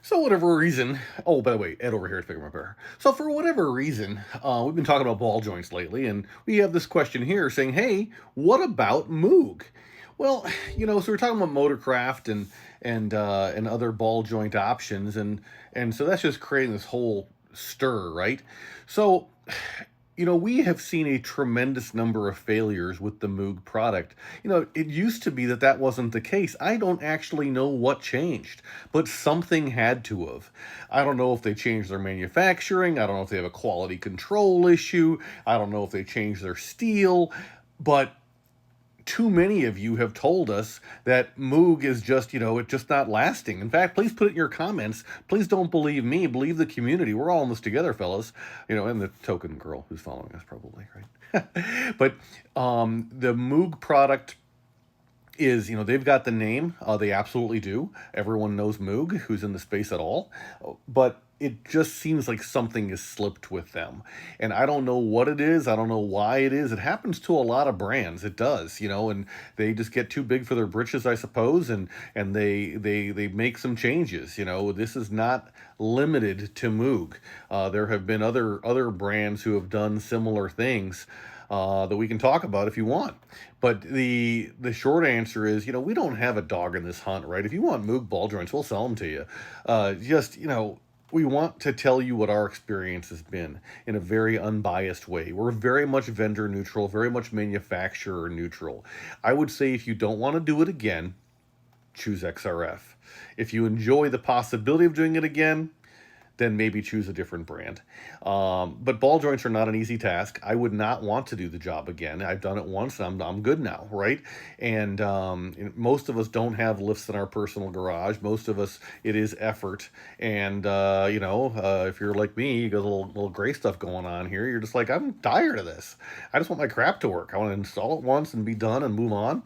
So whatever reason, oh, by the way, Ed over here at Figure Repair. So for whatever reason, we've been talking about ball joints lately, and we have this question here saying, "Hey, what about Moog?" Well, so we're talking about Motorcraft and other ball joint options, and so that's just creating this whole stir, right? So we have seen a tremendous number of failures with the Moog product. It used to be that that wasn't the case. I don't actually know what changed, but something had to have. I don't know if they changed their manufacturing. I don't know if they have a quality control issue. I don't know if they changed their steel, but too many of you have told us that Moog is just, it's just not lasting. In fact, please put it in your comments. Please don't believe me. Believe the community. We're all in this together, fellas. And the token girl who's following us, probably, right? But the Moog product is, they've got the name. They absolutely do. Everyone knows Moog, who's in the space at all. But it just seems like something has slipped with them. And I don't know what it is. I don't know why it is. It happens to a lot of brands. It does, and they just get too big for their britches, I suppose, and they make some changes. This is not limited to Moog. There have been other brands who have done similar things that we can talk about if you want. But the short answer is, we don't have a dog in this hunt, right? If you want Moog ball joints, we'll sell them to you. We want to tell you what our experience has been in a very unbiased way. We're very much vendor neutral, very much manufacturer neutral. I would say if you don't want to do it again, choose XRF. If you enjoy the possibility of doing it again, then maybe choose a different brand. But ball joints are not an easy task. I would not want to do the job again. I've done it once, and I'm good now, right? And most of us don't have lifts in our personal garage. Most of us, it is effort. And, if you're like me, you got a little gray stuff going on here. You're just like, I'm tired of this. I just want my crap to work. I want to install it once and be done and move on.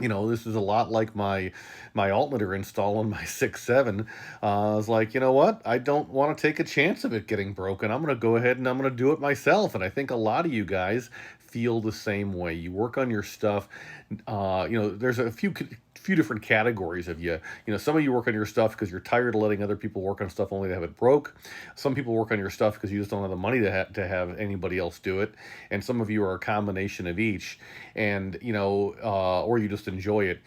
This is a lot like my alternator install on my 6.7. I was like, you know what? I don't want to take a chance of it getting broken. I'm going to go ahead and I'm going to do it myself. And I think a lot of you guys feel the same way. You work on your stuff. There's a few different categories of you. Some of you work on your stuff because you're tired of letting other people work on stuff only to have it broke. Some people work on your stuff because you just don't have the money to have anybody else do it. And some of you are a combination of each. And, or you just enjoy it.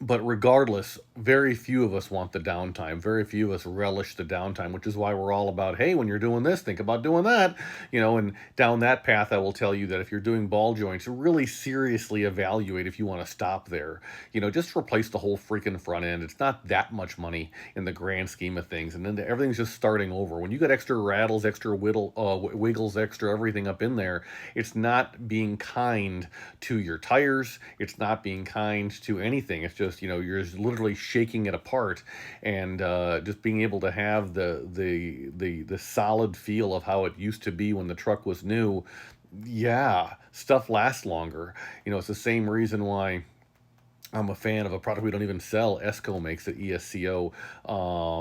But regardless, very few of us want the downtime. Very few of us relish the downtime, which is why we're all about, hey, when you're doing this, think about doing that. And down that path, I will tell you that if you're doing ball joints, really seriously evaluate if you want to stop there. Just replace the whole freaking front end. It's not that much money in the grand scheme of things. And then everything's just starting over. When you got extra rattles, extra wiggles, extra everything up in there, it's not being kind to your tires. It's not being kind to anything. It's just, you're just literally shaking it apart, and just being able to have the solid feel of how it used to be when the truck was new. Yeah, stuff lasts longer. It's the same reason why I'm a fan of a product we don't even sell. Esco makes it, ESCO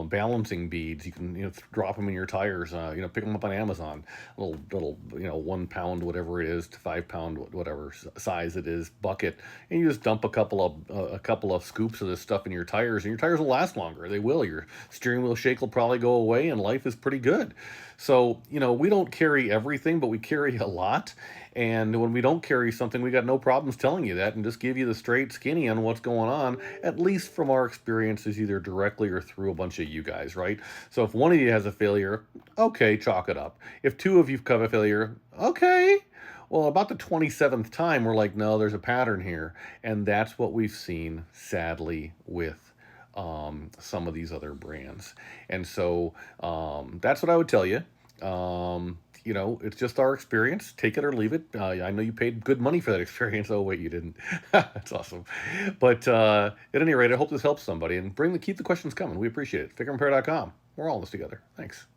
balancing beads. You can drop them in your tires. Pick them up on Amazon. Little 1 pound whatever it is to 5 pound whatever size it is bucket, and you just dump a couple of scoops of this stuff in your tires, and your tires will last longer. They will. Your steering wheel shake will probably go away, and life is pretty good. So we don't carry everything, but we carry a lot. And when we don't carry something, we got no problems telling you that and just give you the straight skinny on what's going on, at least from our experiences, either directly or through a bunch of you guys, right? So if one of you has a failure, okay, chalk it up. If two of you have a failure, okay. Well, about the 27th time, we're like, no, there's a pattern here. And that's what we've seen, sadly, with some of these other brands. And so that's what I would tell you. It's just our experience. Take it or leave it. I know you paid good money for that experience. Oh, wait, you didn't. That's awesome. But at any rate, I hope this helps somebody. And keep the questions coming. We appreciate it. FICMRepair.com. We're all in this together. Thanks.